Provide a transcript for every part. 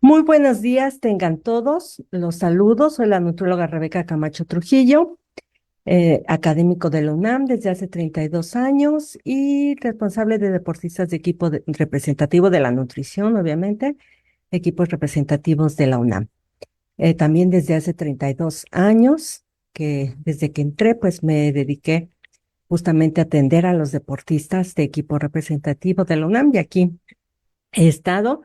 Muy buenos días, tengan todos. Los saludos. Soy la nutrióloga Rebeca Camacho Trujillo, académico de la UNAM desde hace 32 años y responsable de deportistas de equipo representativo de la nutrición, obviamente, equipos representativos de la UNAM. También desde hace 32 años, que desde que entré, pues me dediqué justamente a atender a los deportistas de equipo representativo de la UNAM y aquí he estado,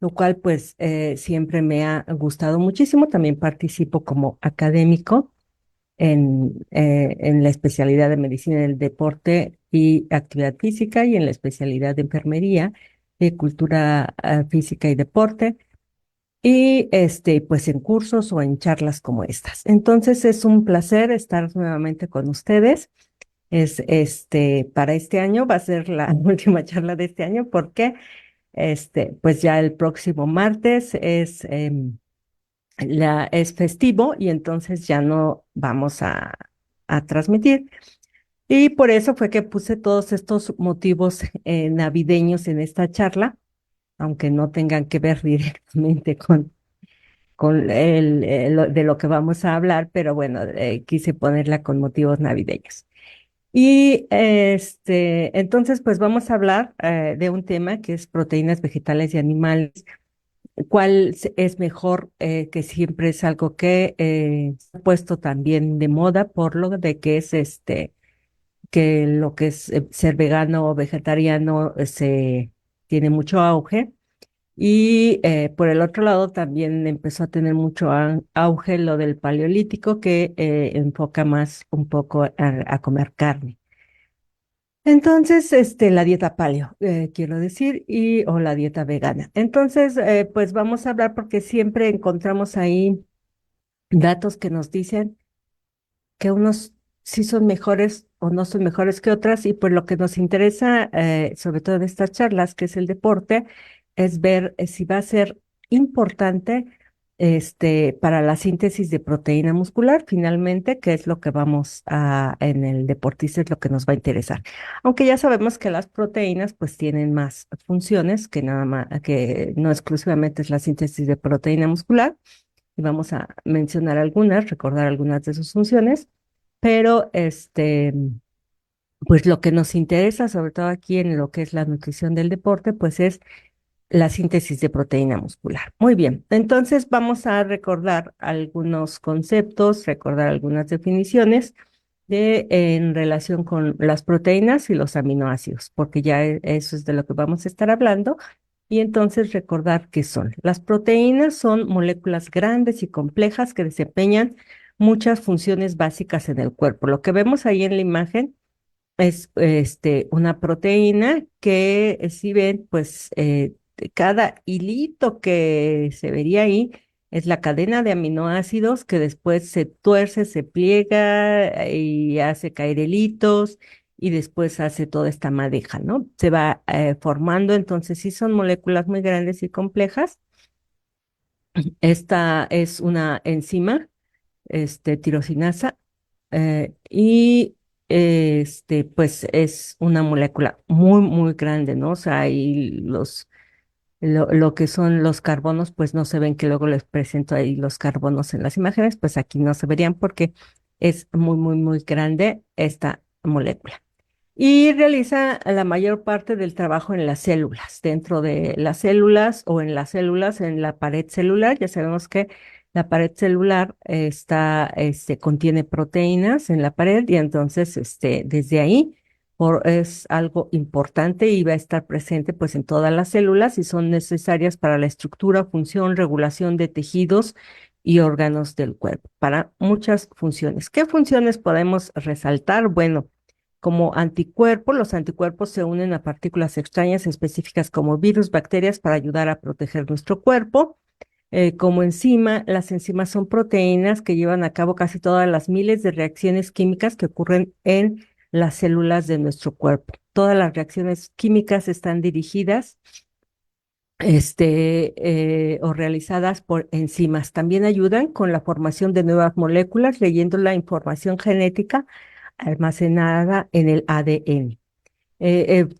lo cual pues siempre me ha gustado muchísimo. También participo como académico en la especialidad de medicina del deporte y actividad física y en la especialidad de enfermería de cultura física y deporte y pues en cursos o en charlas como estas. Entonces es un placer estar nuevamente con ustedes. Para este año va a ser la última charla de este año porque pues ya el próximo martes es festivo y entonces ya no vamos a transmitir. Y por eso fue que puse todos estos motivos navideños en esta charla, aunque no tengan que ver directamente con de lo que vamos a hablar, pero bueno, quise ponerla con motivos navideños. Y entonces, pues vamos a hablar de un tema que es proteínas vegetales y animales. ¿Cuál es mejor? Que siempre es algo que se ha puesto también de moda por lo de que es que lo que es ser vegano o vegetariano se tiene mucho auge. Y por el otro lado también empezó a tener mucho auge lo del paleolítico que enfoca más un poco a comer carne. Entonces, la dieta paleo, quiero decir, o la dieta vegana. Entonces, pues vamos a hablar porque siempre encontramos ahí datos que nos dicen que unos sí son mejores o no son mejores que otras, y pues lo que nos interesa, sobre todo en estas charlas, que es el deporte, es ver si va a ser importante para la síntesis de proteína muscular, finalmente, que es lo que en el deportista es lo que nos va a interesar. Aunque ya sabemos que las proteínas pues tienen más funciones que nada más, que no exclusivamente es la síntesis de proteína muscular, y vamos a mencionar algunas, recordar algunas de sus funciones, pero pues lo que nos interesa, sobre todo aquí en lo que es la nutrición del deporte, pues es la síntesis de proteína muscular. Muy bien, entonces vamos a recordar algunos conceptos, recordar algunas definiciones en relación con las proteínas y los aminoácidos, porque ya eso es de lo que vamos a estar hablando. Y entonces recordar qué son. Las proteínas son moléculas grandes y complejas que desempeñan muchas funciones básicas en el cuerpo. Lo que vemos ahí en la imagen es una proteína que, si ven, pues cada hilito que se vería ahí es la cadena de aminoácidos que después se tuerce, se pliega y hace caer hilitos y después hace toda esta madeja, ¿no? Se va formando, entonces sí son moléculas muy grandes y complejas. Esta es una enzima, tirosinasa, y pues es una molécula muy, muy grande, ¿no? O sea, ahí lo que son los carbonos, pues no se ven, que luego les presento ahí los carbonos en las imágenes, pues aquí no se verían porque es muy, muy, muy grande esta molécula. Y realiza la mayor parte del trabajo en las células, dentro de las células o en las células, en la pared celular. Ya sabemos que la pared celular contiene proteínas en la pared y entonces desde ahí es algo importante y va a estar presente pues en todas las células y son necesarias para la estructura, función, regulación de tejidos y órganos del cuerpo, para muchas funciones. ¿Qué funciones podemos resaltar? Bueno, como anticuerpos, los anticuerpos se unen a partículas extrañas específicas como virus, bacterias para ayudar a proteger nuestro cuerpo. Como enzima, las enzimas son proteínas que llevan a cabo casi todas las miles de reacciones químicas que ocurren en las células de nuestro cuerpo. Todas las reacciones químicas están dirigidas o realizadas por enzimas. También ayudan con la formación de nuevas moléculas, leyendo la información genética almacenada en el ADN.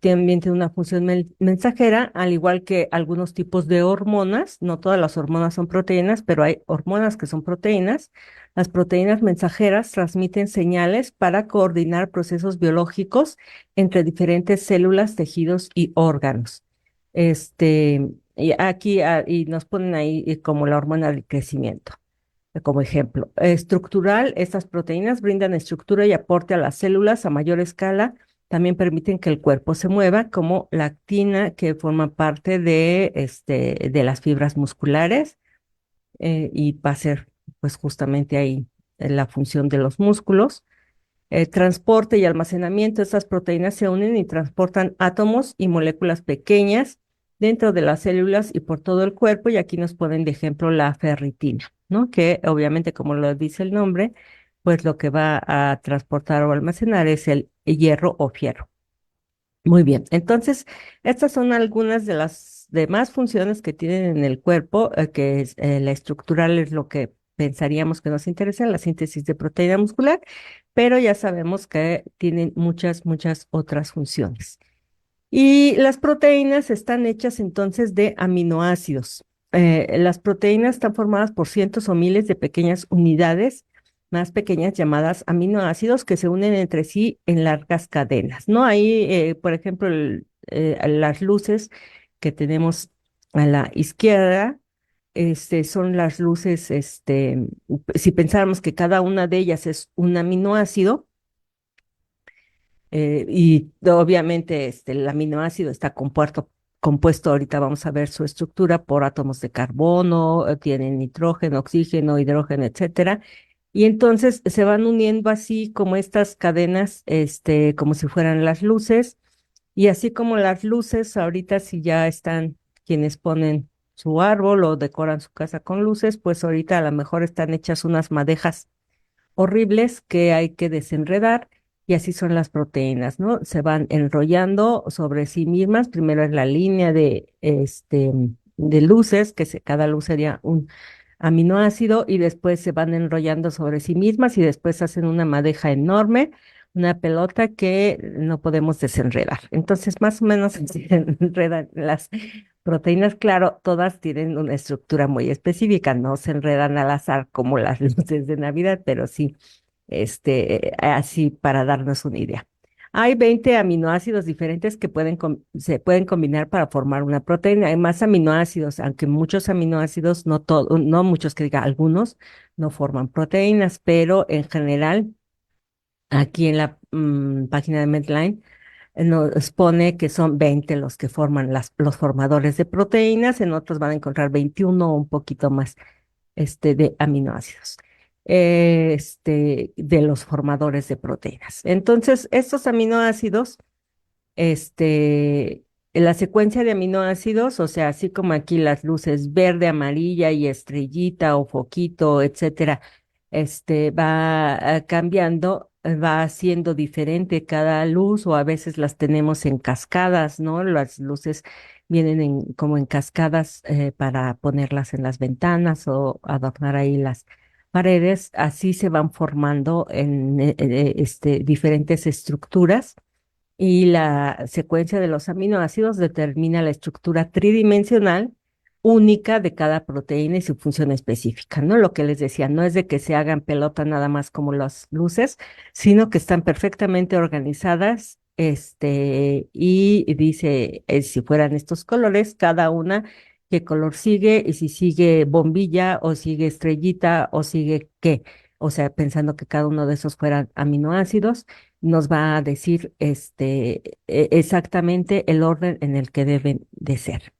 también tiene una función mensajera, al igual que algunos tipos de hormonas. No todas las hormonas son proteínas, pero hay hormonas que son proteínas. Las proteínas mensajeras transmiten señales para coordinar procesos biológicos entre diferentes células, tejidos y órganos. Y aquí y nos ponen ahí como la hormona del crecimiento. Como ejemplo, estructural, estas proteínas brindan estructura y aporte a las células a mayor escala. También permiten que el cuerpo se mueva, como la actina, que forma parte de las fibras musculares, y va a ser pues justamente ahí la función de los músculos. Transporte y almacenamiento, estas proteínas se unen y transportan átomos y moléculas pequeñas dentro de las células y por todo el cuerpo, y aquí nos ponen de ejemplo la ferritina, ¿no? Que obviamente, como lo dice el nombre, pues lo que va a transportar o almacenar es el hierro o fierro. Muy bien, entonces estas son algunas de las demás funciones que tienen en el cuerpo, que es, la estructural es lo que pensaríamos que nos interesa, la síntesis de proteína muscular, pero ya sabemos que tienen muchas, muchas otras funciones. Y las proteínas están hechas entonces de aminoácidos. Las proteínas están formadas por cientos o miles de pequeñas unidades más pequeñas llamadas aminoácidos que se unen entre sí en largas cadenas, ¿no? Ahí, por ejemplo, las luces que tenemos a la izquierda, son las luces, si pensáramos que cada una de ellas es un aminoácido, y obviamente el aminoácido está compuesto, ahorita vamos a ver su estructura por átomos de carbono, tiene nitrógeno, oxígeno, hidrógeno, etcétera. Y entonces se van uniendo así como estas cadenas, como si fueran las luces. Y así como las luces, ahorita si ya están quienes ponen su árbol o decoran su casa con luces, pues ahorita a lo mejor están hechas unas madejas horribles que hay que desenredar, y así son las proteínas, ¿no? Se van enrollando sobre sí mismas. Primero es la línea de luces, cada luz sería un aminoácido, y después se van enrollando sobre sí mismas y después hacen una madeja enorme, una pelota que no podemos desenredar. Entonces, más o menos se enredan las proteínas. Claro, todas tienen una estructura muy específica, no se enredan al azar como las luces de Navidad, pero sí, así para darnos una idea. Hay 20 aminoácidos diferentes que se pueden combinar para formar una proteína. Hay más aminoácidos, aunque muchos aminoácidos, no muchos, que diga algunos, no forman proteínas, pero en general, aquí en la página de Medline, nos pone que son 20 los que forman los formadores de proteínas. En otros van a encontrar 21 o un poquito más, de aminoácidos, de los formadores de proteínas. Entonces, estos aminoácidos, la secuencia de aminoácidos, o sea, así como aquí las luces verde, amarilla y estrellita o foquito, etcétera, va cambiando, va siendo diferente cada luz, o a veces las tenemos en cascadas, ¿no? Las luces vienen como en cascadas, para ponerlas en las ventanas o adornar ahí las paredes. Así se van formando en diferentes estructuras, y la secuencia de los aminoácidos determina la estructura tridimensional única de cada proteína y su función específica, ¿no? Lo que les decía, no es de que se hagan pelota nada más como las luces, sino que están perfectamente organizadas, y dice, si fueran estos colores, cada una qué color sigue, y si sigue bombilla o sigue estrellita o sigue qué. O sea, pensando que cada uno de esos fueran aminoácidos, nos va a decir, exactamente el orden en el que deben de ser.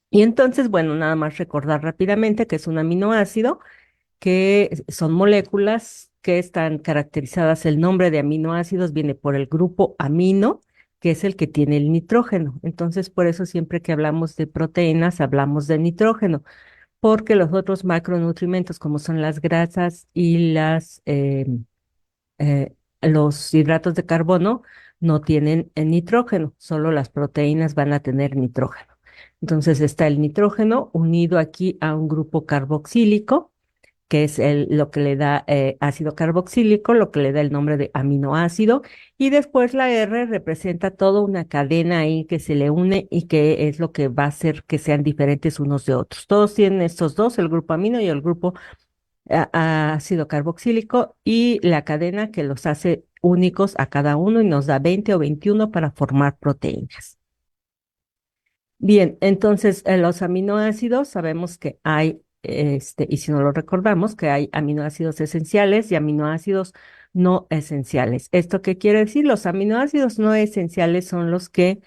Y entonces, bueno, nada más recordar rápidamente que es un aminoácido, que son moléculas que están caracterizadas. El nombre de aminoácidos viene por el grupo amino, que es el que tiene el nitrógeno. Entonces, por eso siempre que hablamos de proteínas, hablamos de nitrógeno, porque los otros macronutrientes, como son las grasas y los hidratos de carbono, no tienen nitrógeno, solo las proteínas van a tener nitrógeno. Entonces está el nitrógeno unido aquí a un grupo carboxílico, que es lo que le da ácido carboxílico, lo que le da el nombre de aminoácido, y después la R representa toda una cadena ahí que se le une y que es lo que va a hacer que sean diferentes unos de otros. Todos tienen estos dos, el grupo amino y el grupo ácido carboxílico, y la cadena que los hace únicos a cada uno y nos da 20 o 21 para formar proteínas. Bien, entonces los aminoácidos sabemos que hay, y si no lo recordamos, que hay aminoácidos esenciales y aminoácidos no esenciales. ¿Esto qué quiere decir? Los aminoácidos no esenciales son los que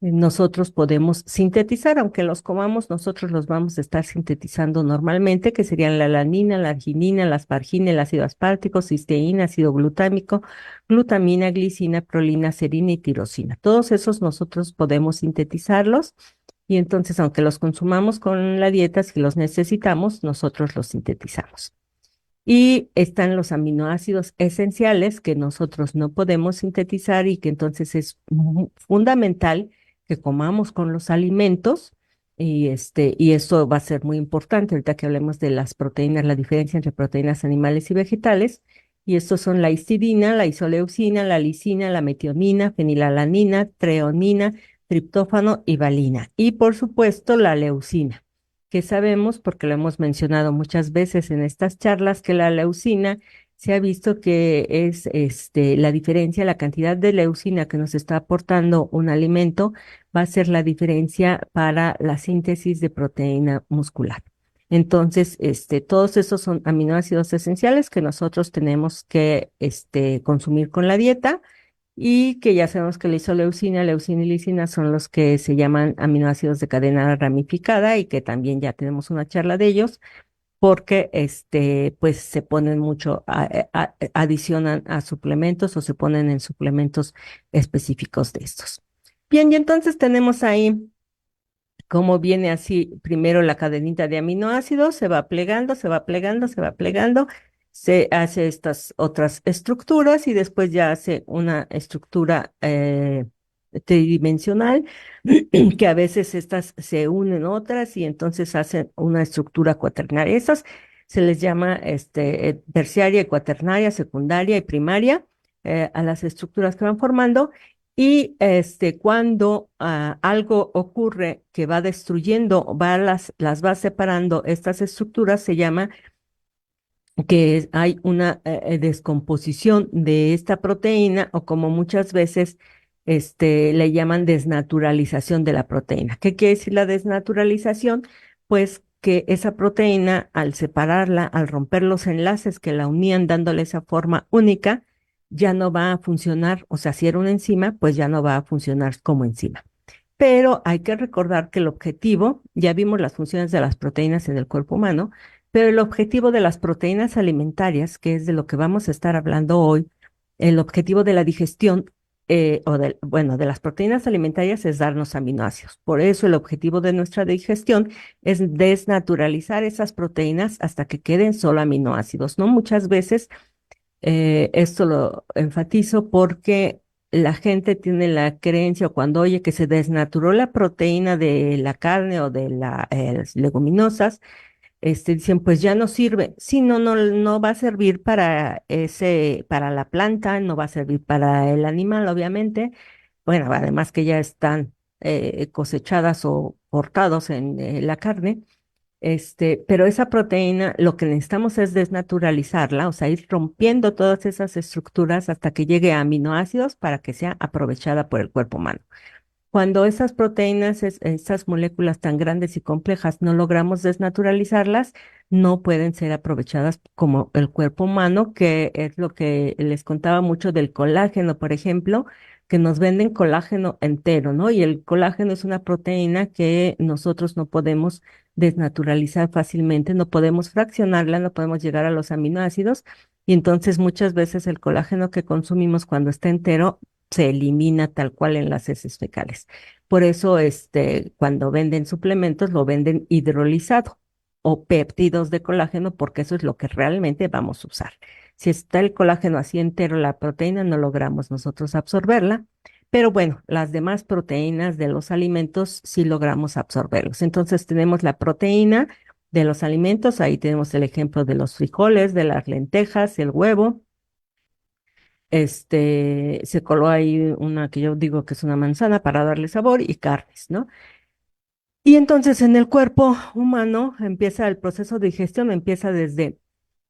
nosotros podemos sintetizar, aunque los comamos, nosotros los vamos a estar sintetizando normalmente, que serían la alanina, la arginina, la aspargina, el ácido aspartico, cisteína, ácido glutámico, glutamina, glicina, prolina, serina y tirosina. Todos esos nosotros podemos sintetizarlos. Y entonces, aunque los consumamos con la dieta, si los necesitamos, nosotros los sintetizamos. Y están los aminoácidos esenciales que nosotros no podemos sintetizar y que entonces es fundamental que comamos con los alimentos. Y eso va a ser muy importante ahorita que hablemos de las proteínas, la diferencia entre proteínas animales y vegetales. Y estos son la histidina, la isoleucina, la lisina, la metionina, fenilalanina, treonina, triptófano y valina. Y por supuesto la leucina, que sabemos, porque lo hemos mencionado muchas veces en estas charlas, que la leucina se ha visto que es la diferencia, la cantidad de leucina que nos está aportando un alimento va a ser la diferencia para la síntesis de proteína muscular. Entonces, todos esos son aminoácidos esenciales que nosotros tenemos que consumir con la dieta, y que ya sabemos que la isoleucina, leucina y lisina son los que se llaman aminoácidos de cadena ramificada, y que también ya tenemos una charla de ellos, porque pues se ponen mucho, adicionan a suplementos o se ponen en suplementos específicos de estos. Bien, y entonces tenemos ahí cómo viene así, primero la cadenita de aminoácidos, se va plegando, se va plegando, se va plegando, se hace estas otras estructuras y después ya hace una estructura tridimensional, que a veces estas se unen otras y entonces hacen una estructura cuaternaria. Esas se les llama terciaria, cuaternaria, secundaria y primaria, a las estructuras que van formando. Y cuando algo ocurre que va destruyendo, las va separando estas estructuras, se llama que hay una descomposición de esta proteína, o como muchas veces le llaman desnaturalización de la proteína. ¿Qué quiere decir la desnaturalización? Pues que esa proteína, al separarla, al romper los enlaces que la unían dándole esa forma única, ya no va a funcionar, o sea, si era una enzima, pues ya no va a funcionar como enzima. Pero hay que recordar que el objetivo, ya vimos las funciones de las proteínas en el cuerpo humano, pero el objetivo de las proteínas alimentarias, que es de lo que vamos a estar hablando hoy, el objetivo de la digestión, bueno, de las proteínas alimentarias es darnos aminoácidos. Por eso el objetivo de nuestra digestión es desnaturalizar esas proteínas hasta que queden solo aminoácidos, ¿no? Muchas veces esto lo enfatizo porque la gente tiene la creencia, cuando oye que se desnaturó la proteína de la carne o de las leguminosas, dicen, pues ya no sirve. Sí, no, no, no va a servir para la planta, no va a servir para el animal, obviamente. Bueno, además que ya están cosechadas o cortados en la carne. Pero esa proteína, lo que necesitamos es desnaturalizarla, o sea, ir rompiendo todas esas estructuras hasta que llegue a aminoácidos para que sea aprovechada por el cuerpo humano. Cuando esas proteínas, esas moléculas tan grandes y complejas, no logramos desnaturalizarlas, no pueden ser aprovechadas como el cuerpo humano, que es lo que les contaba mucho del colágeno, por ejemplo, que nos venden colágeno entero, ¿no? Y el colágeno es una proteína que nosotros no podemos desnaturalizar fácilmente, no podemos fraccionarla, no podemos llegar a los aminoácidos, y entonces muchas veces el colágeno que consumimos cuando está entero se elimina tal cual en las heces fecales. Por eso, cuando venden suplementos, lo venden hidrolizado o péptidos de colágeno, porque eso es lo que realmente vamos a usar. Si está el colágeno así entero, la proteína, no logramos nosotros absorberla, pero bueno, las demás proteínas de los alimentos sí logramos absorberlos. Entonces tenemos la proteína de los alimentos. Ahí tenemos el ejemplo de los frijoles, de las lentejas, el huevo. Se coló ahí una que yo digo que es una manzana para darle sabor y carnes, ¿no? Y entonces en el cuerpo humano empieza el proceso de digestión, empieza desde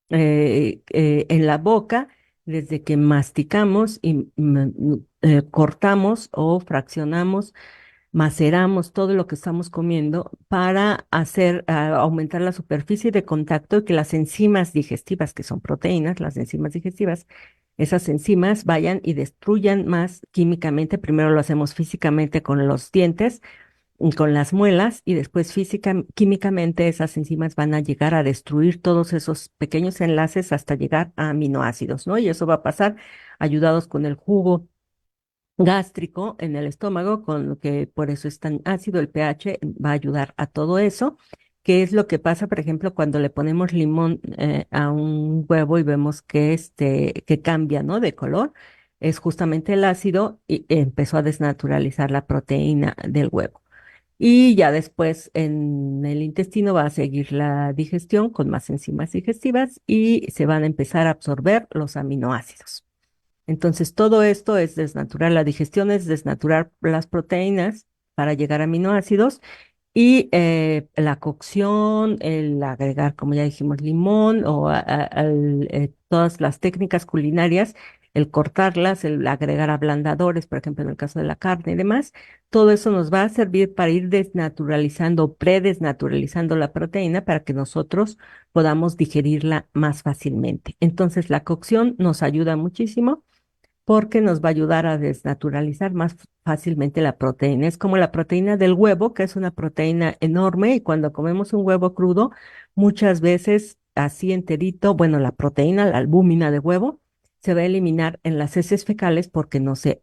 en la boca, desde que masticamos y cortamos o fraccionamos, maceramos todo lo que estamos comiendo para aumentar la superficie de contacto y que las enzimas digestivas, que son proteínas, las enzimas digestivas, esas enzimas vayan y destruyan más químicamente. Primero lo hacemos físicamente con los dientes y con las muelas y después químicamente esas enzimas van a llegar a destruir todos esos pequeños enlaces hasta llegar a aminoácidos, ¿no? Y eso va a pasar ayudados con el jugo gástrico en el estómago, con lo que por eso es tan ácido, el pH va a ayudar a todo eso, que es lo que pasa, por ejemplo, cuando le ponemos limón a un huevo y vemos que cambia, ¿no? De color, es justamente el ácido y empezó a desnaturalizar la proteína del huevo. Y ya después en el intestino va a seguir la digestión con más enzimas digestivas y se van a empezar a absorber los aminoácidos. Entonces, todo esto es desnaturar la digestión, es desnaturar las proteínas para llegar a aminoácidos y la cocción, el agregar, como ya dijimos, limón o todas las técnicas culinarias, el cortarlas, el agregar ablandadores, por ejemplo, en el caso de la carne y demás, todo eso nos va a servir para ir desnaturalizando o predesnaturalizando la proteína para que nosotros podamos digerirla más fácilmente. Entonces, la cocción nos ayuda muchísimo porque nos va a ayudar a desnaturalizar más fácilmente la proteína. Es como la proteína del huevo, que es una proteína enorme y cuando comemos un huevo crudo, muchas veces así enterito, bueno, la proteína, la albúmina de huevo, se va a eliminar en las heces fecales porque no se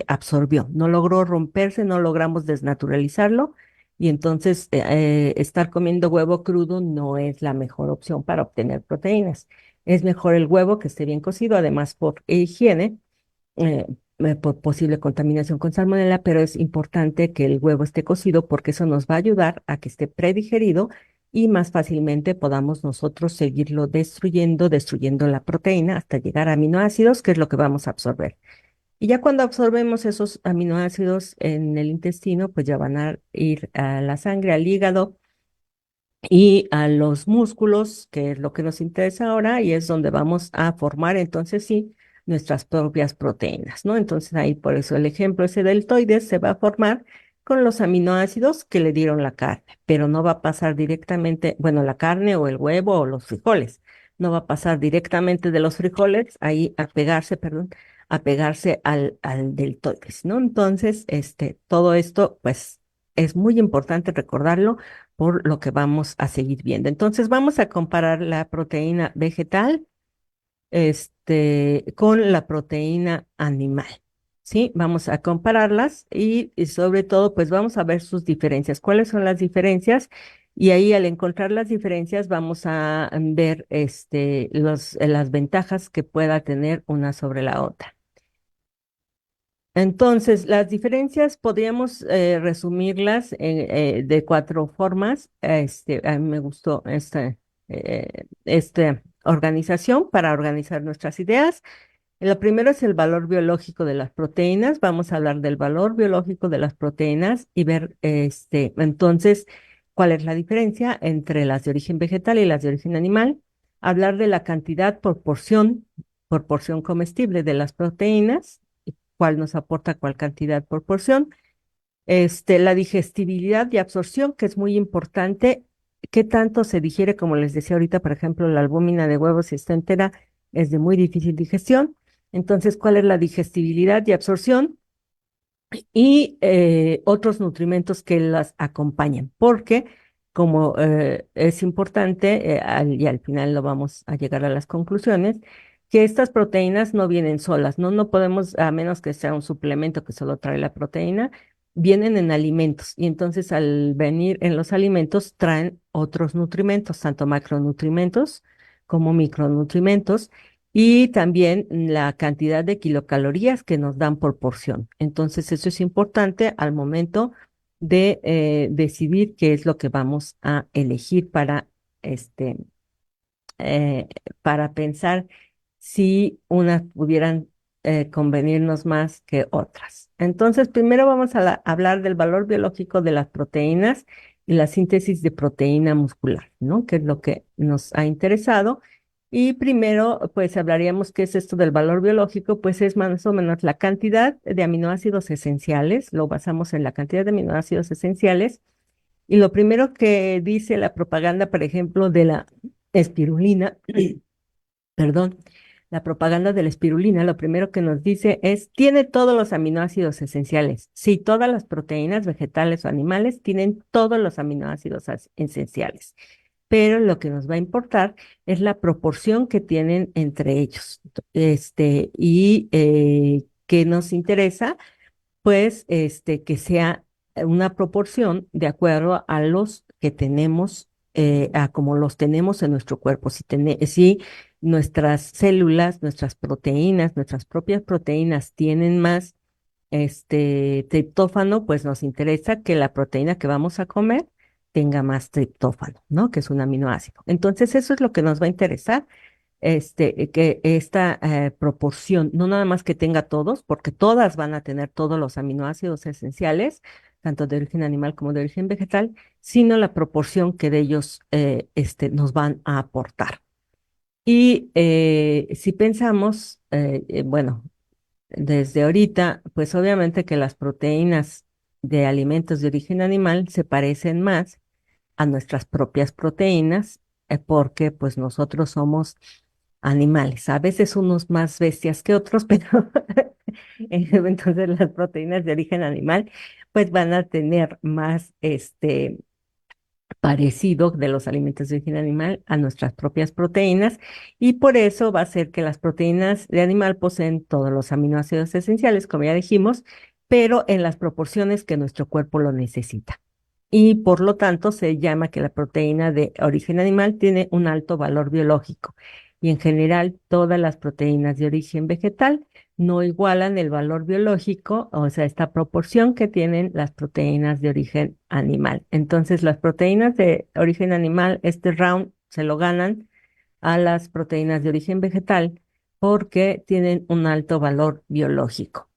absorbió, no logró romperse, no logramos desnaturalizarlo. Y entonces estar comiendo huevo crudo no es la mejor opción para obtener proteínas. Es mejor el huevo que esté bien cocido, además por higiene, eh, por posible contaminación con salmonela, pero es importante que el huevo esté cocido porque eso nos va a ayudar a que esté predigerido y más fácilmente podamos nosotros seguirlo destruyendo la proteína hasta llegar a aminoácidos, que es lo que vamos a absorber. Y ya cuando absorbemos esos aminoácidos en el intestino, pues ya van a ir a la sangre, al hígado y a los músculos, que es lo que nos interesa ahora, y es donde vamos a formar entonces sí nuestras propias proteínas, ¿no? Entonces ahí por eso el ejemplo ese deltoides se va a formar con los aminoácidos que le dieron la carne, pero no va a pasar directamente, bueno, la carne o el huevo o los frijoles, no va a pasar directamente de los frijoles ahí a pegarse, perdón, a pegarse al deltoides, ¿no? Entonces, todo esto, pues, es muy importante recordarlo por lo que vamos a seguir viendo. Entonces, vamos a comparar la proteína vegetal, con la proteína animal, ¿sí? Vamos a compararlas y sobre todo, pues vamos a ver sus diferencias. ¿Cuáles son las diferencias? Y ahí al encontrar las diferencias vamos a ver las ventajas que pueda tener una sobre la otra. Entonces, las diferencias podríamos resumirlas de cuatro formas. A mí me gustó esta organización para organizar nuestras ideas. Lo primero es el valor biológico de las proteínas. Vamos a hablar del valor biológico de las proteínas y ver, entonces, cuál es la diferencia entre las de origen vegetal y las de origen animal. Hablar de la cantidad por porción comestible de las proteínas, y cuál nos aporta cuál cantidad por porción. La digestibilidad y absorción, que es muy importante. ¿Qué tanto se digiere? Como les decía ahorita, por ejemplo, la albúmina de huevos, si está entera, es de muy difícil digestión. Entonces, ¿cuál es la digestibilidad y absorción? Y otros nutrimentos que las acompañan, porque como es importante, y al final lo vamos a llegar a las conclusiones, que estas proteínas no vienen solas, ¿no? No podemos, a menos que sea un suplemento que solo trae la proteína, vienen en alimentos y entonces al venir en los alimentos traen otros nutrimentos, tanto macronutrimentos como micronutrimentos y también la cantidad de kilocalorías que nos dan por porción. Entonces, eso es importante al momento de decidir qué es lo que vamos a elegir este, eh, para pensar si unas pudieran convenirnos más que otras. Entonces, primero vamos a hablar del valor biológico de las proteínas y la síntesis de proteína muscular, ¿no? Que es lo que nos ha interesado. Y primero, pues hablaríamos qué es esto del valor biológico, pues es más o menos la cantidad de aminoácidos esenciales, lo basamos en la cantidad de aminoácidos esenciales. Y lo primero que dice la propaganda, por ejemplo, de la espirulina, perdón, la propaganda de la espirulina, lo primero que nos dice es, tiene todos los aminoácidos esenciales. Sí, todas las proteínas vegetales o animales tienen todos los aminoácidos esenciales, pero lo que nos va a importar es la proporción que tienen entre ellos. Y ¿qué nos interesa? Pues que sea una proporción de acuerdo a los que tenemos, a como los tenemos en nuestro cuerpo. Si nuestras células, nuestras proteínas, nuestras propias proteínas tienen más triptófano, pues nos interesa que la proteína que vamos a comer tenga más triptófano, ¿no? Que es un aminoácido. Entonces, eso es lo que nos va a interesar que esta proporción, no nada más que tenga todos, porque todas van a tener todos los aminoácidos esenciales, tanto de origen animal como de origen vegetal, sino la proporción que de ellos nos van a aportar. Y si pensamos, bueno, desde ahorita, pues obviamente que las proteínas de alimentos de origen animal se parecen más a nuestras propias proteínas, porque pues nosotros somos animales, a veces unos más bestias que otros, pero entonces las proteínas de origen animal pues van a tener más parecido de los alimentos de origen animal a nuestras propias proteínas y por eso va a ser que las proteínas de animal poseen todos los aminoácidos esenciales, como ya dijimos, pero en las proporciones que nuestro cuerpo lo necesita. Y por lo tanto se llama que la proteína de origen animal tiene un alto valor biológico. Y en general todas las proteínas de origen vegetal no igualan el valor biológico, o sea, esta proporción que tienen las proteínas de origen animal. Entonces, las proteínas de origen animal, este round se lo ganan a las proteínas de origen vegetal porque tienen un alto valor biológico.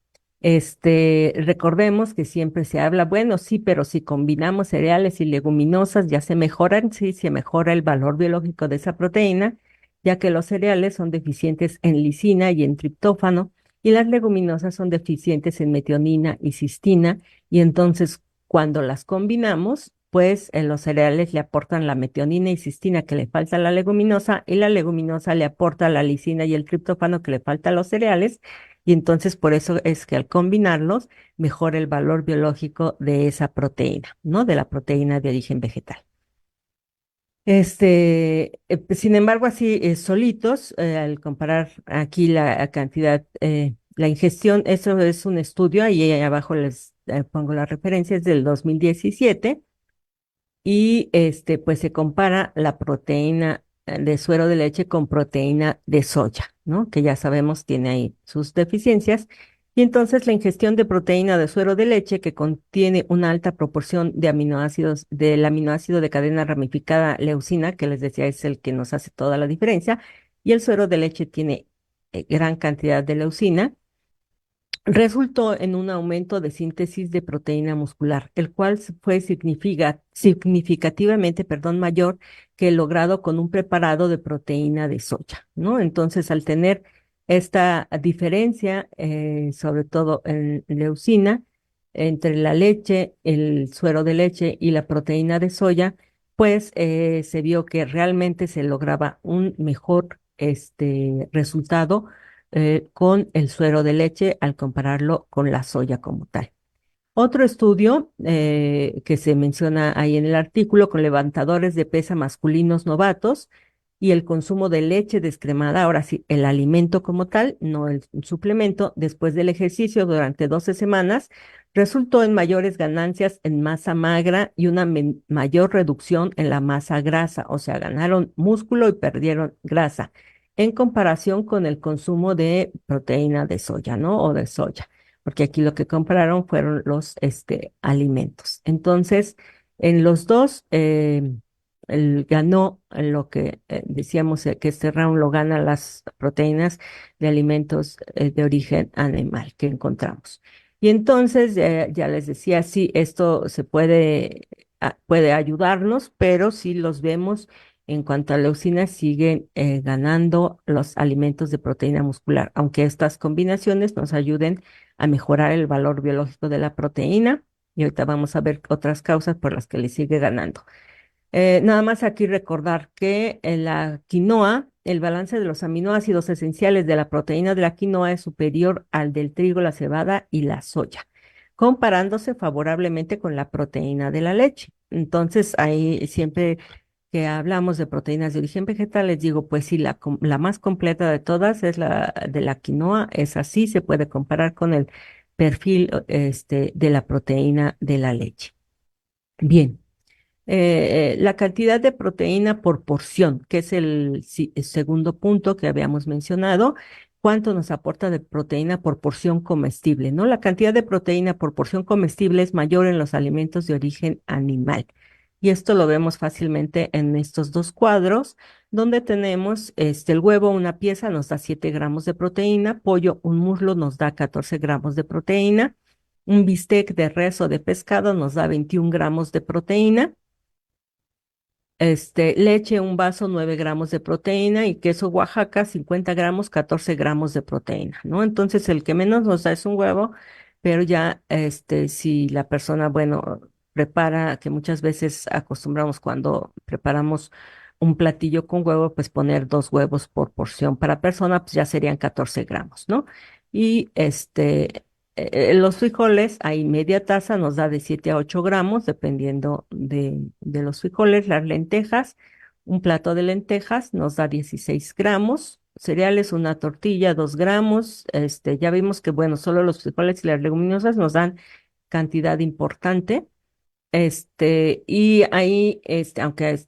Recordemos que siempre se habla, bueno, sí, pero si combinamos cereales y leguminosas ya se mejoran, sí, se mejora el valor biológico de esa proteína, ya que los cereales son deficientes en lisina y en triptófano, y las leguminosas son deficientes en metionina y cistina, y entonces cuando las combinamos, pues en los cereales le aportan la metionina y cistina que le falta a la leguminosa, y la leguminosa le aporta la lisina y el triptófano que le falta a los cereales, y entonces por eso es que al combinarlos mejora el valor biológico de esa proteína, ¿no? De la proteína de origen vegetal. Sin embargo, así solitos, al comparar aquí la cantidad, la ingestión, eso es un estudio, ahí abajo les pongo la referencia, es del 2017 y pues se compara la proteína de suero de leche con proteína de soya, ¿no? Que ya sabemos tiene ahí sus deficiencias. Y entonces la ingestión de proteína de suero de leche que contiene una alta proporción de aminoácidos, del aminoácido de cadena ramificada leucina, que les decía es el que nos hace toda la diferencia, y el suero de leche tiene gran cantidad de leucina resultó en un aumento de síntesis de proteína muscular, el cual fue significativamente, perdón, mayor que el logrado con un preparado de proteína de soya, ¿no? Entonces, al tener esta diferencia, sobre todo en leucina, entre la leche, el suero de leche y la proteína de soya, pues se vio que realmente se lograba un mejor resultado con el suero de leche al compararlo con la soya como tal. Otro estudio que se menciona ahí en el artículo con levantadores de pesa masculinos novatos y el consumo de leche descremada, ahora sí, el alimento como tal, no el suplemento, después del ejercicio durante 12 semanas, resultó en mayores ganancias en masa magra y una mayor reducción en la masa grasa, o sea, ganaron músculo y perdieron grasa en comparación con el consumo de proteína de soya, ¿no? O de soya. porque aquí lo que compraron fueron los alimentos. Entonces, en los dos ganó lo que decíamos que este round lo gana las proteínas de alimentos de origen animal que encontramos. Y entonces, ya les decía, sí, esto se puede ayudarnos, pero si los vemos en cuanto a leucina, siguen ganando los alimentos de proteína muscular, aunque estas combinaciones nos ayuden a mejorar el valor biológico de la proteína. Y ahorita vamos a ver otras causas por las que le sigue ganando. Nada más aquí recordar que en la quinoa, el balance de los aminoácidos esenciales de la proteína de la quinoa es superior al del trigo, la cebada y la soya, comparándose favorablemente con la proteína de la leche. Entonces, ahí siempre que hablamos de proteínas de origen vegetal, les digo, pues sí, la más completa de todas es la de la quinoa, es así, se puede comparar con el perfil de la proteína de la leche. Bien la cantidad de proteína por porción, que es el segundo punto que habíamos mencionado, cuánto nos aporta de proteína por porción comestible, ¿no? La cantidad de proteína por porción comestible es mayor en los alimentos de origen animal. Y esto lo vemos fácilmente en estos dos cuadros, donde tenemos el huevo, una pieza, nos da 7 gramos de proteína, pollo, un muslo, nos da 14 gramos de proteína, un bistec de res o de pescado nos da 21 gramos de proteína. Leche, un vaso, 9 gramos de proteína y queso Oaxaca, 50 gramos, 14 gramos de proteína, ¿no? Entonces, el que menos nos da es un huevo, pero ya, si la persona, bueno, prepara, que muchas veces acostumbramos cuando preparamos un platillo con huevo, pues poner 2 huevos por porción para persona, pues ya serían 14 gramos, ¿no? Y los frijoles, hay media taza, nos da de 7 a 8 gramos, dependiendo de los frijoles. Las lentejas, un plato de lentejas nos da 16 gramos. Cereales, una tortilla, 2 gramos. Ya vimos que, bueno, solo los frijoles y las leguminosas nos dan cantidad importante. Y ahí, aunque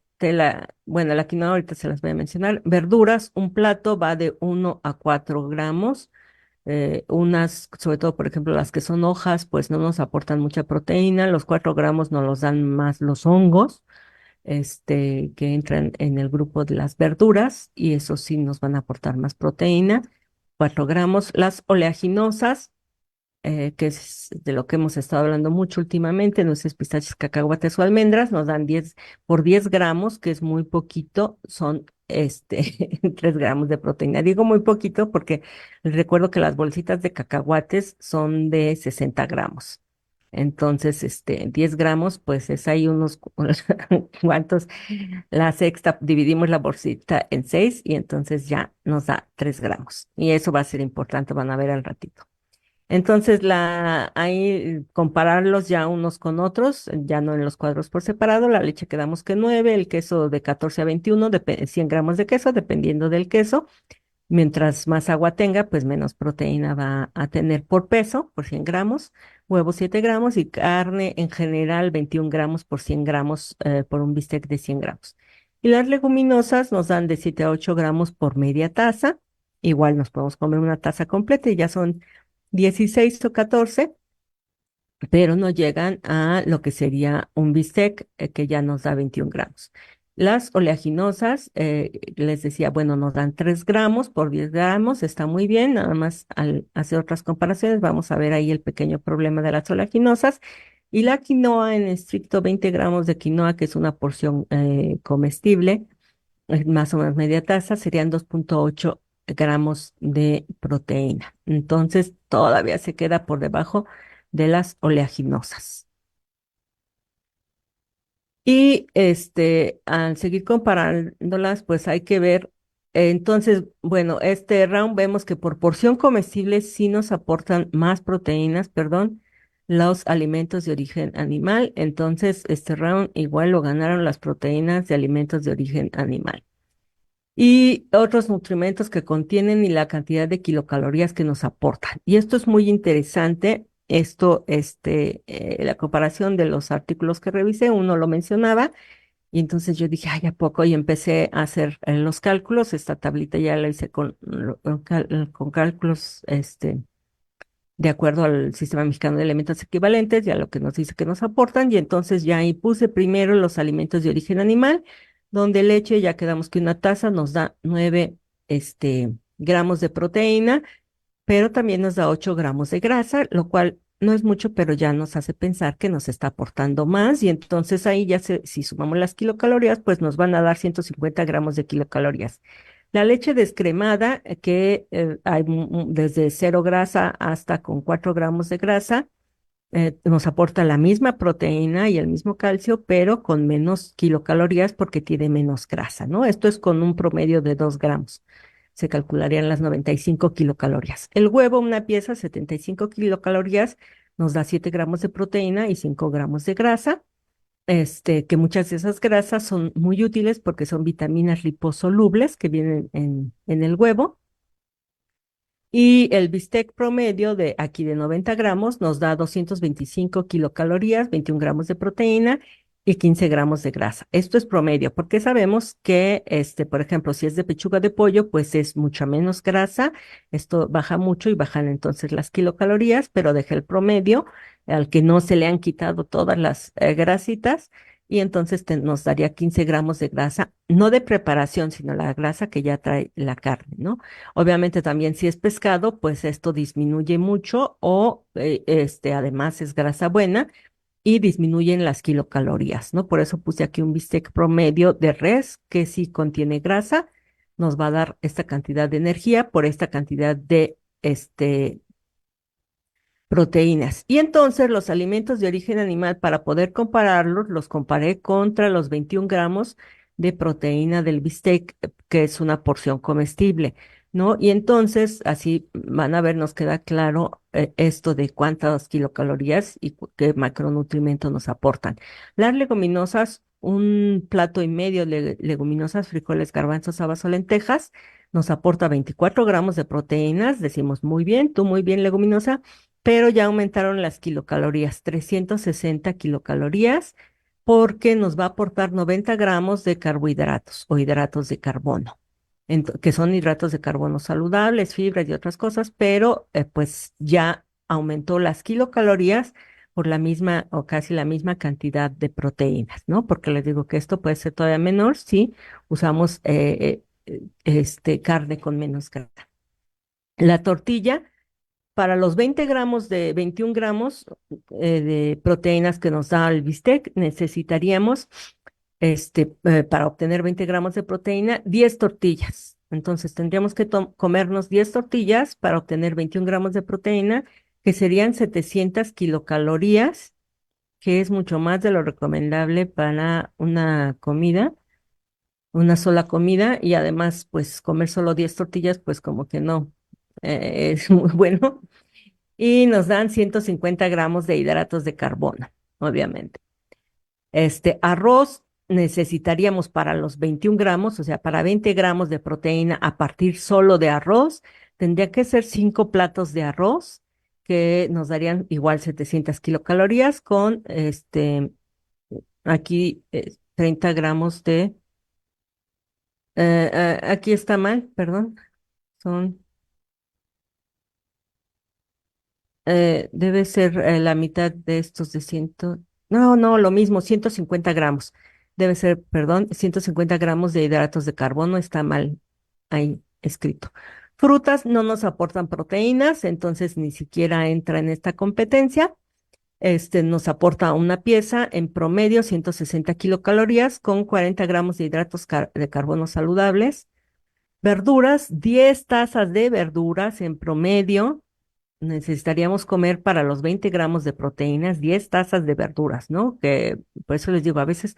bueno, la quinoa ahorita se las voy a mencionar. Verduras, un plato va de 1 a 4 gramos unas, sobre todo, por ejemplo, las que son hojas, pues no nos aportan mucha proteína. Los 4 gramos nos los dan más los hongos, que entran en el grupo de las verduras, y eso sí nos van a aportar más proteína. 4 gramos. Las oleaginosas, que es de lo que hemos estado hablando mucho últimamente, nueces, pistachos, cacahuates o almendras, nos dan 10 por 10 gramos, que es muy poquito, son 3 gramos de proteína. Digo muy poquito porque recuerdo que las bolsitas de cacahuates son de 60 gramos. Entonces, 10 gramos, pues es ahí unos cuantos. La sexta, dividimos la bolsita en 6 y entonces ya nos da 3 gramos. Y eso va a ser importante, van a ver al ratito. Entonces, ahí compararlos ya unos con otros, ya no en los cuadros por separado, la leche quedamos que 9, el queso de 14 a 21, 100 gramos de queso, dependiendo del queso. Mientras más agua tenga, pues menos proteína va a tener por peso, por 100 gramos, huevos 7 gramos y carne en general 21 gramos por 100 gramos por un bistec de 100 gramos. Y las leguminosas nos dan de 7 a 8 gramos por media taza. Igual nos podemos comer una taza completa y ya son 16 o 14, pero no llegan a lo que sería un bistec, que ya nos da 21 gramos. Las oleaginosas, les decía, bueno, nos dan 3 gramos por 10 gramos, está muy bien, nada más al hacer otras comparaciones, vamos a ver ahí el pequeño problema de las oleaginosas. Y la quinoa, en estricto 20 gramos de quinoa, que es una porción comestible, más o menos media taza, serían 2,8 gramos de proteína. Entonces, todavía se queda por debajo de las oleaginosas. Y al seguir comparándolas, pues hay que ver, entonces, bueno, este round vemos que por porción comestible sí nos aportan más proteínas, perdón, los alimentos de origen animal. Entonces, este round igual lo ganaron las proteínas de alimentos de origen animal. Y otros nutrimentos que contienen y la cantidad de kilocalorías que nos aportan. Y esto es muy interesante. Esto, la comparación de los artículos que revisé, uno lo mencionaba, y entonces yo dije, ay, ¿a poco? Y empecé a hacer los cálculos. Esta tablita ya la hice con cálculos, de acuerdo al Sistema Mexicano de Alimentos Equivalentes y a lo que nos dice que nos aportan. Y entonces ya ahí puse primero los alimentos de origen animal, donde leche, ya quedamos que una taza nos da 9 gramos de proteína, pero también nos da 8 gramos de grasa, lo cual no es mucho, pero ya nos hace pensar que nos está aportando más. Y entonces ahí ya si sumamos las kilocalorías, pues nos van a dar 150 gramos de kilocalorías. La leche descremada, que hay desde cero grasa hasta con 4 gramos de grasa, nos aporta la misma proteína y el mismo calcio, pero con menos kilocalorías porque tiene menos grasa, ¿no? Esto es con un promedio de 2 gramos. Se calcularían las 95 kilocalorías. El huevo, una pieza, 75 kilocalorías, nos da 7 gramos de proteína y 5 gramos de grasa. Que muchas de esas grasas son muy útiles porque son vitaminas liposolubles que vienen en el huevo. Y el bistec promedio de aquí de 90 gramos nos da 225 kilocalorías, 21 gramos de proteína y 15 gramos de grasa. Esto es promedio, porque sabemos que, por ejemplo, si es de pechuga de pollo, pues es mucha menos grasa. Esto baja mucho y bajan entonces las kilocalorías, pero deja el promedio al que no se le han quitado todas las grasitas. Y entonces nos daría 15 gramos de grasa, no de preparación, sino la grasa que ya trae la carne, ¿no? Obviamente también si es pescado, pues esto disminuye mucho o además es grasa buena y disminuyen las kilocalorías, ¿no? Por eso puse aquí un bistec promedio de res que sí contiene grasa, nos va a dar esta cantidad de energía por esta cantidad de proteínas. Y entonces los alimentos de origen animal, para poder compararlos, los comparé contra los 21 gramos de proteína del bistec, que es una porción comestible, ¿no? Y entonces así van a ver, nos queda claro esto de cuántas kilocalorías y qué macronutrientes nos aportan. Las leguminosas, un plato y medio de leguminosas, frijoles, garbanzos, habas o lentejas, nos aporta 24 gramos de proteínas. Decimos muy bien, tú muy bien, leguminosa, pero ya aumentaron las kilocalorías, 360 kilocalorías, porque nos va a aportar 90 gramos de carbohidratos o hidratos de carbono, que son hidratos de carbono saludables, fibras y otras cosas, pero pues ya aumentó las kilocalorías por la misma o casi la misma cantidad de proteínas, ¿no? Porque les digo que esto puede ser todavía menor si usamos carne con menos grasa. La tortilla para los 20 gramos de 21 gramos de proteínas que nos da el bistec, necesitaríamos, para obtener 20 gramos de proteína, 10 tortillas. Entonces tendríamos que comernos 10 tortillas para obtener 21 gramos de proteína, que serían 700 kilocalorías, que es mucho más de lo recomendable para una comida, una sola comida, y además, pues comer solo 10 tortillas, pues como que no es muy bueno y nos dan 150 gramos de hidratos de carbono, obviamente. Arroz necesitaríamos para los 21 gramos, o sea, para 20 gramos de proteína a partir solo de arroz, tendría que ser 5 platos de arroz que nos darían igual 700 kilocalorías con aquí 30 gramos aquí está mal, perdón, son debe ser la mitad de estos de no, no, lo mismo, 150 gramos. Debe ser, perdón, 150 gramos de hidratos de carbono, está mal ahí escrito. Frutas no nos aportan proteínas, entonces ni siquiera entra en esta competencia. Nos aporta una pieza en promedio 160 kilocalorías con 40 gramos de hidratos de carbono saludables. Verduras, 10 tazas de verduras en promedio necesitaríamos comer para los 20 gramos de proteínas, 10 tazas de verduras, ¿no? Que por eso les digo, a veces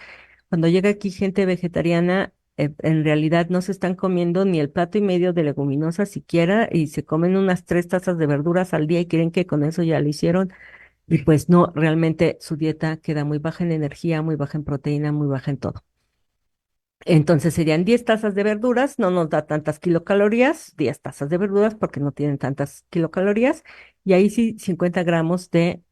cuando llega aquí gente vegetariana, en realidad no se están comiendo ni el plato y medio de leguminosas siquiera y se comen unas 3 tazas de verduras al día y creen que con eso ya lo hicieron. Y pues no, realmente su dieta queda muy baja en energía, muy baja en proteína, muy baja en todo. Entonces serían 10 tazas de verduras, no nos da tantas kilocalorías, 10 tazas de verduras porque no tienen tantas kilocalorías, y ahí sí 50 gramos de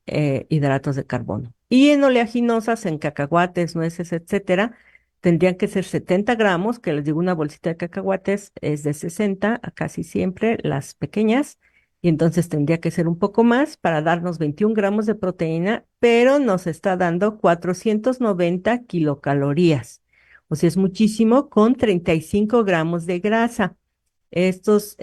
hidratos de carbono. Y en oleaginosas, en cacahuates, nueces, etcétera, tendrían que ser 70 gramos, que les digo, una bolsita de cacahuates es de 60 a casi siempre, las pequeñas, y entonces tendría que ser un poco más para darnos 21 gramos de proteína, pero nos está dando 490 kilocalorías. O sea, es muchísimo con 35 gramos de grasa. Estos,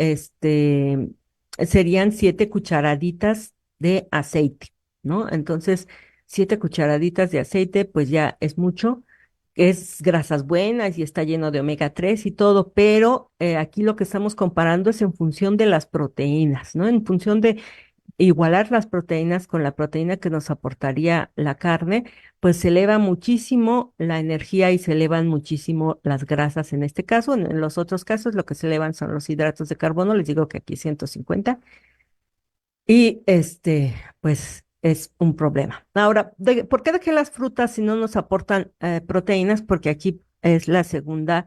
serían 7 cucharaditas de aceite, ¿no? Entonces, 7 cucharaditas de aceite, pues ya es mucho. Es grasas buenas y está lleno de omega 3 y todo, pero aquí lo que estamos comparando es en función de las proteínas, ¿no? En función de igualar las proteínas con la proteína que nos aportaría la carne, pues se eleva muchísimo la energía y se elevan muchísimo las grasas en este caso. En los otros casos lo que se elevan son los hidratos de carbono, les digo que aquí 150, y pues es un problema. Ahora, ¿por qué dejé las frutas si no nos aportan proteínas? Porque aquí es la segunda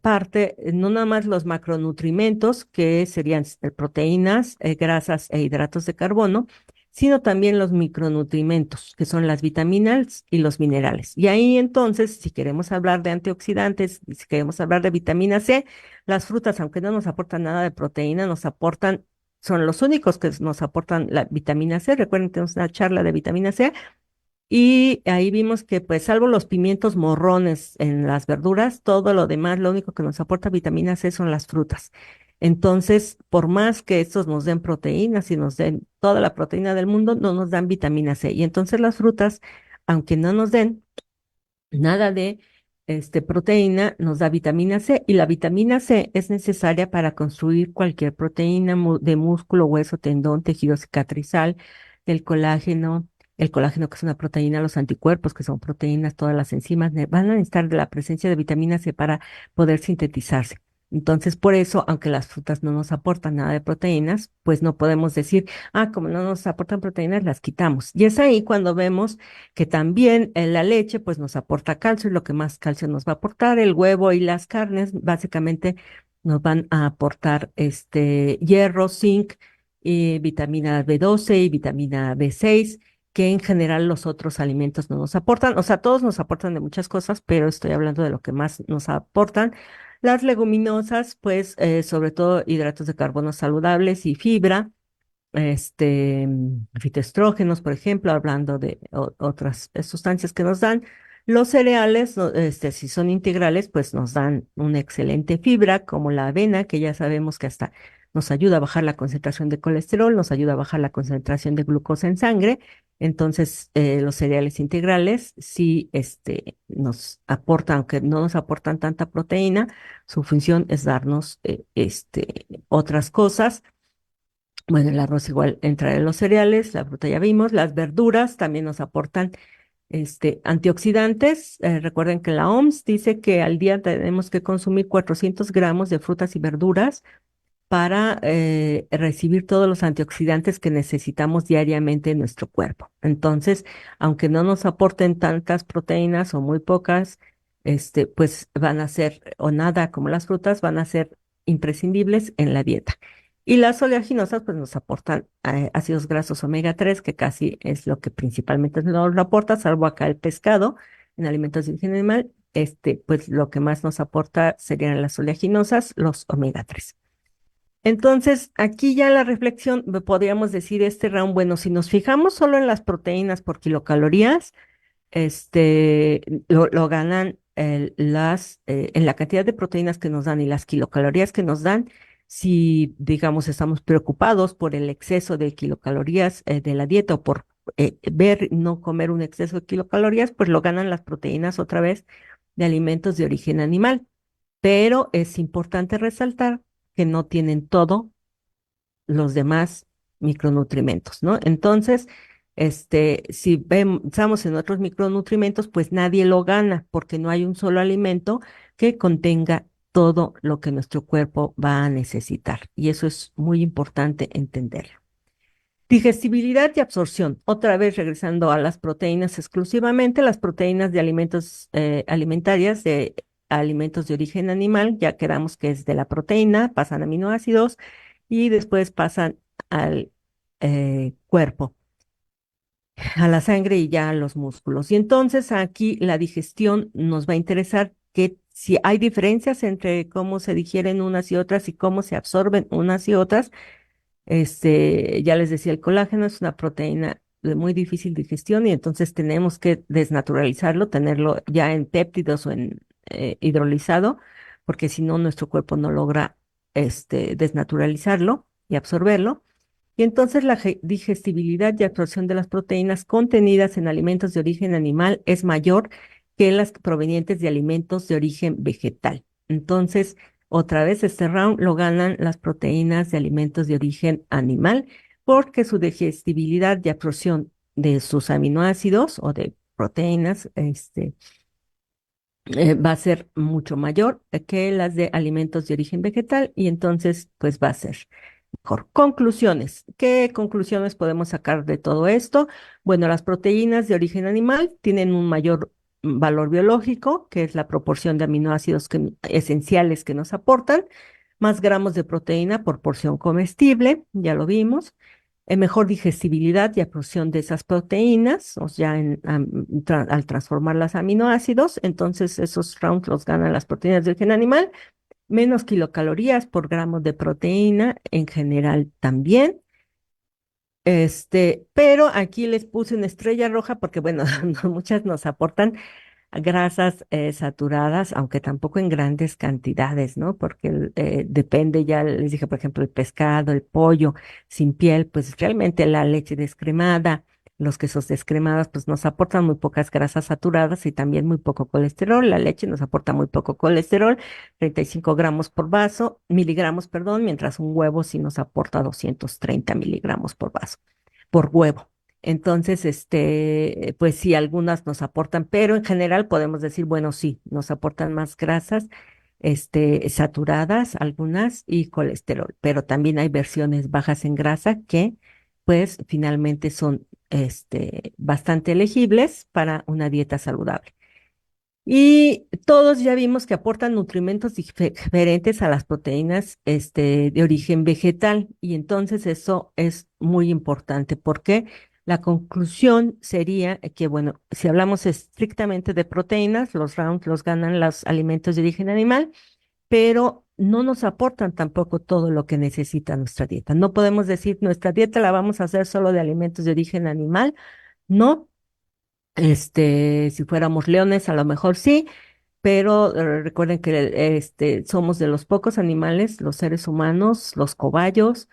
parte, no nada más los macronutrimentos, que serían proteínas, grasas e hidratos de carbono, sino también los micronutrimentos, que son las vitaminas y los minerales. Y ahí entonces, si queremos hablar de antioxidantes, y si queremos hablar de vitamina C, las frutas, aunque no nos aportan nada de proteína, nos aportan, son los únicos que nos aportan la vitamina C. Recuerden que tenemos una charla de vitamina C y ahí vimos que, pues, salvo los pimientos morrones en las verduras, todo lo demás, lo único que nos aporta vitamina C son las frutas. Entonces, por más que estos nos den proteínas y nos den toda la proteína del mundo, no nos dan vitamina C. Y entonces las frutas, aunque no nos den nada de proteína, nos da vitamina C y la vitamina C es necesaria para construir cualquier proteína de músculo, hueso, tendón, tejido cicatrizal, el colágeno que es una proteína, los anticuerpos que son proteínas, todas las enzimas van a necesitar de la presencia de vitamina C para poder sintetizarse. Entonces, por eso, aunque las frutas no nos aportan nada de proteínas, pues no podemos decir, como no nos aportan proteínas, las quitamos. Y es ahí cuando vemos que también la leche pues nos aporta calcio y lo que más calcio nos va a aportar, el huevo y las carnes básicamente nos van a aportar hierro, zinc y vitamina B12 y vitamina B6, que en general los otros alimentos no nos aportan. O sea, todos nos aportan de muchas cosas, pero estoy hablando de lo que más nos aportan. Las leguminosas, pues sobre todo hidratos de carbono saludables y fibra, fitoestrógenos, por ejemplo, hablando de otras sustancias que nos dan. Los cereales, si son integrales, pues nos dan una excelente fibra, como la avena, que ya sabemos que hasta nos ayuda a bajar la concentración de colesterol, nos ayuda a bajar la concentración de glucosa en sangre. Entonces, los cereales integrales sí, nos aportan, aunque no nos aportan tanta proteína, su función es darnos, otras cosas. Bueno, el arroz igual entra en los cereales, la fruta ya vimos, las verduras también nos aportan antioxidantes. Recuerden que la OMS dice que al día tenemos que consumir 400 gramos de frutas y verduras para recibir todos los antioxidantes que necesitamos diariamente en nuestro cuerpo. Entonces, aunque no nos aporten tantas proteínas o muy pocas, pues van a ser, o nada como las frutas, van a ser imprescindibles en la dieta. Y las oleaginosas, pues nos aportan ácidos grasos omega 3, que casi es lo que principalmente nos lo aporta, salvo acá el pescado en alimentos de origen animal. Pues lo que más nos aporta serían las oleaginosas, los omega 3. Entonces, aquí ya la reflexión, podríamos decir round, bueno, si nos fijamos solo en las proteínas por kilocalorías, lo ganan en la cantidad de proteínas que nos dan y las kilocalorías que nos dan. Si, digamos, estamos preocupados por el exceso de kilocalorías de la dieta o por ver no comer un exceso de kilocalorías, pues lo ganan las proteínas otra vez de alimentos de origen animal. Pero es importante resaltar que no tienen todo los demás micronutrimentos, ¿no? Entonces, si pensamos en otros micronutrimentos, pues nadie lo gana porque no hay un solo alimento que contenga todo lo que nuestro cuerpo va a necesitar. Y eso es muy importante entenderlo. Digestibilidad y absorción. Otra vez regresando a las proteínas exclusivamente, las proteínas de alimentos alimentarias de alimentos de origen animal, ya quedamos que es de la proteína, pasan a aminoácidos y después pasan al cuerpo, a la sangre y ya a los músculos. Y entonces aquí la digestión nos va a interesar que si hay diferencias entre cómo se digieren unas y otras y cómo se absorben unas y otras, Ya les decía, el colágeno es una proteína de muy difícil digestión y entonces tenemos que desnaturalizarlo, tenerlo ya en péptidos o en hidrolizado, porque si no, nuestro cuerpo no logra desnaturalizarlo y absorberlo. Y entonces la digestibilidad y absorción de las proteínas contenidas en alimentos de origen animal es mayor que las provenientes de alimentos de origen vegetal. Entonces, otra vez este round lo ganan las proteínas de alimentos de origen animal porque su digestibilidad y absorción de sus aminoácidos o de proteínas va a ser mucho mayor que las de alimentos de origen vegetal y entonces pues va a ser mejor. Conclusiones. ¿Qué conclusiones podemos sacar de todo esto? Bueno, las proteínas de origen animal tienen un mayor valor biológico, que es la proporción de aminoácidos esenciales que nos aportan, más gramos de proteína por porción comestible, ya lo vimos, mejor digestibilidad y absorción de esas proteínas, o sea, al transformar los aminoácidos, entonces esos rounds los ganan las proteínas de origen animal, menos kilocalorías por gramo de proteína en general también. Pero aquí les puse una estrella roja porque, bueno, no muchas nos aportan grasas saturadas, aunque tampoco en grandes cantidades, ¿no? Porque depende, ya les dije, por ejemplo, el pescado, el pollo sin piel, pues realmente la leche descremada, los quesos descremados, pues nos aportan muy pocas grasas saturadas y también muy poco colesterol. La leche nos aporta muy poco colesterol, 35 gramos por vaso, miligramos, perdón, mientras un huevo sí nos aporta 230 miligramos por vaso, por huevo. Entonces, pues sí, algunas nos aportan, pero en general podemos decir, bueno, sí, nos aportan más grasas, saturadas, algunas, y colesterol, pero también hay versiones bajas en grasa que, pues, finalmente son, bastante elegibles para una dieta saludable. Y todos ya vimos que aportan nutrimentos diferentes a las proteínas de origen vegetal y entonces eso es muy importante porque la conclusión sería que, bueno, si hablamos estrictamente de proteínas, los rounds los ganan los alimentos de origen animal, pero no nos aportan tampoco todo lo que necesita nuestra dieta. No podemos decir nuestra dieta la vamos a hacer solo de alimentos de origen animal, no. Si fuéramos leones, a lo mejor sí, pero recuerden que somos de los pocos animales, los seres humanos, los cobayos,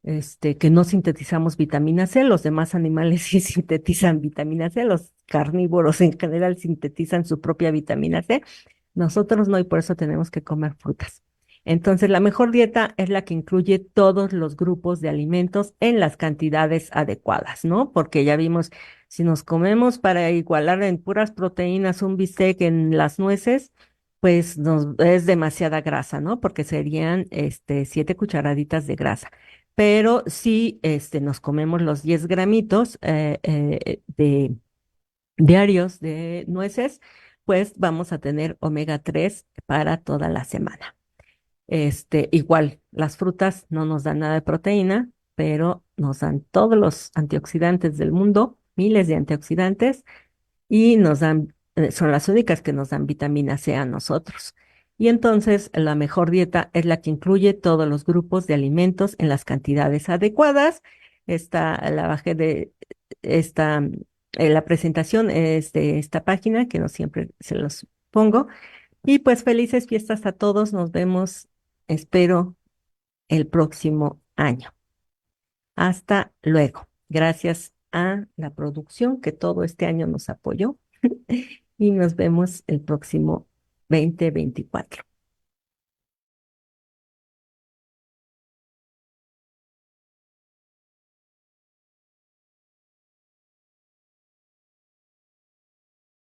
que no sintetizamos vitamina C, los demás animales sí sintetizan vitamina C, los carnívoros en general sintetizan su propia vitamina C, nosotros no y por eso tenemos que comer frutas. Entonces, la mejor dieta es la que incluye todos los grupos de alimentos en las cantidades adecuadas, ¿no? Porque ya vimos, si nos comemos para igualar en puras proteínas un bistec en las nueces, pues es demasiada grasa, ¿no? Porque serían 7 cucharaditas de grasa. Pero si nos comemos los 10 gramitos de diarios de nueces, pues vamos a tener omega 3 para toda la semana. Igual, las frutas no nos dan nada de proteína, pero nos dan todos los antioxidantes del mundo, miles de antioxidantes, y son las únicas que nos dan vitamina C a nosotros. Y entonces la mejor dieta es la que incluye todos los grupos de alimentos en las cantidades adecuadas. La bajé de esta, la presentación es de esta página, que no siempre se los pongo. Y pues felices fiestas a todos. Nos vemos, espero, el próximo año. Hasta luego. Gracias a la producción que todo este año nos apoyó y nos vemos el próximo 2024.